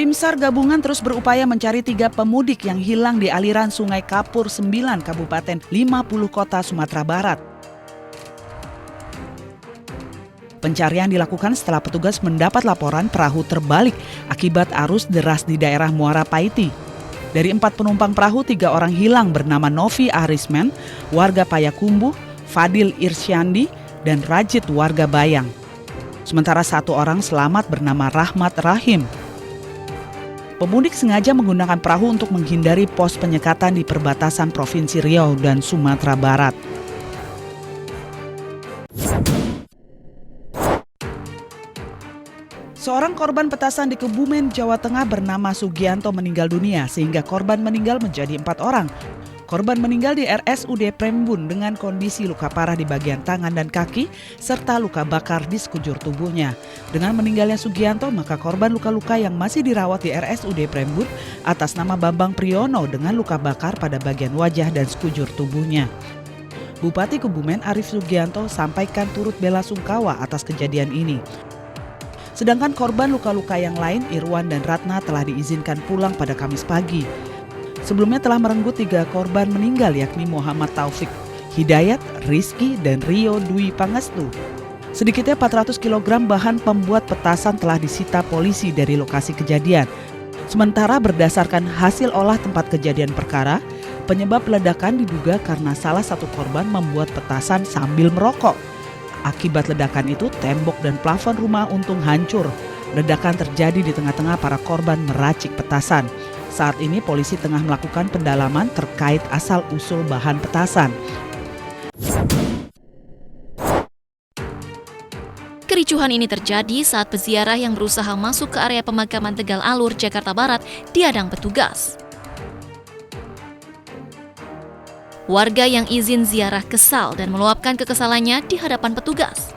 Tim SAR gabungan terus berupaya mencari 3 pemudik yang hilang di aliran Sungai Kapur 9 Kabupaten 50 Kota Sumatera Barat. Pencarian dilakukan setelah petugas mendapat laporan perahu terbalik akibat arus deras di daerah Muara Paiti. Dari 4 penumpang perahu, 3 orang hilang bernama Novi Arisman, warga Payakumbuh, Fadil Irsyandi, dan Rajit warga Bayang. Sementara 1 orang selamat bernama Rahmat Rahim. Pemudik sengaja menggunakan perahu untuk menghindari pos penyekatan di perbatasan Provinsi Riau dan Sumatera Barat. Seorang korban petasan di Kebumen, Jawa Tengah bernama Sugianto meninggal dunia sehingga korban meninggal menjadi 4 orang. Korban meninggal di RSUD Prembun dengan kondisi luka parah di bagian tangan dan kaki serta luka bakar di sekujur tubuhnya. Dengan meninggalnya Sugianto, maka korban luka-luka yang masih dirawat di RSUD Prembun atas nama Bambang Priyono dengan luka bakar pada bagian wajah dan sekujur tubuhnya. Bupati Kebumen Arief Sugianto sampaikan turut bela sungkawa atas kejadian ini. Sedangkan korban luka-luka yang lain, Irwan dan Ratna, telah diizinkan pulang pada Kamis pagi. Sebelumnya telah merenggut 3 korban meninggal yakni Muhammad Taufik Hidayat, Rizky, dan Rio Dwi Pangestu. Sedikitnya 400 kg bahan pembuat petasan telah disita polisi dari lokasi kejadian. Sementara berdasarkan hasil olah tempat kejadian perkara, penyebab ledakan diduga karena salah satu korban membuat petasan sambil merokok. Akibat ledakan itu, tembok dan plafon rumah Untung hancur. Ledakan terjadi di tengah-tengah para korban meracik petasan. Saat ini polisi tengah melakukan pendalaman terkait asal-usul bahan petasan. Kericuhan ini terjadi saat peziarah yang berusaha masuk ke area pemakaman Tegal Alur, Jakarta Barat dihadang petugas. Warga yang izin ziarah kesal dan meluapkan kekesalannya di hadapan petugas.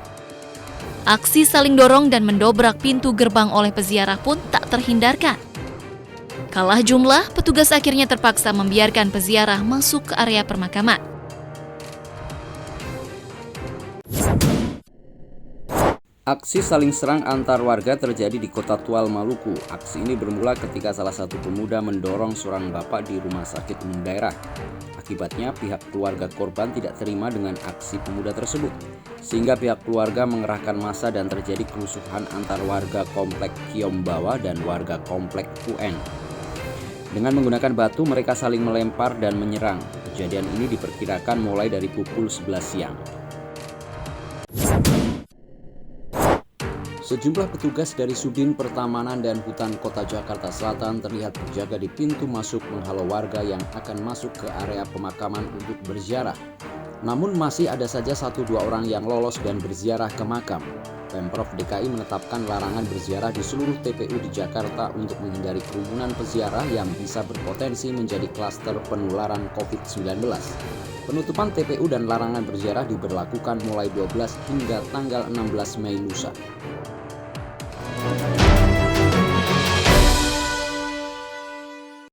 Aksi saling dorong dan mendobrak pintu gerbang oleh peziarah pun tak terhindarkan. Kalah jumlah, petugas akhirnya terpaksa membiarkan peziarah masuk ke area permakaman. Aksi saling serang antar warga terjadi di Kota Tual, Maluku. Aksi ini bermula ketika salah satu pemuda mendorong seorang bapak di rumah sakit umum daerah. Akibatnya pihak keluarga korban tidak terima dengan aksi pemuda tersebut, sehingga pihak keluarga mengerahkan massa dan terjadi kerusuhan antar warga komplek Kiombawa dan warga komplek UN. Dengan menggunakan batu, mereka saling melempar dan menyerang. Kejadian ini diperkirakan mulai dari pukul 11 siang. Sejumlah petugas dari Sudin Pertamanan dan Hutan Kota Jakarta Selatan terlihat berjaga di pintu masuk menghalau warga yang akan masuk ke area pemakaman untuk berziarah. Namun masih ada saja 1-2 orang yang lolos dan berziarah ke makam. Pemprov DKI menetapkan larangan berziarah di seluruh TPU di Jakarta untuk menghindari kerumunan peziarah yang bisa berpotensi menjadi klaster penularan COVID-19. Penutupan TPU dan larangan berziarah diberlakukan mulai 12 hingga tanggal 16 Mei lusa.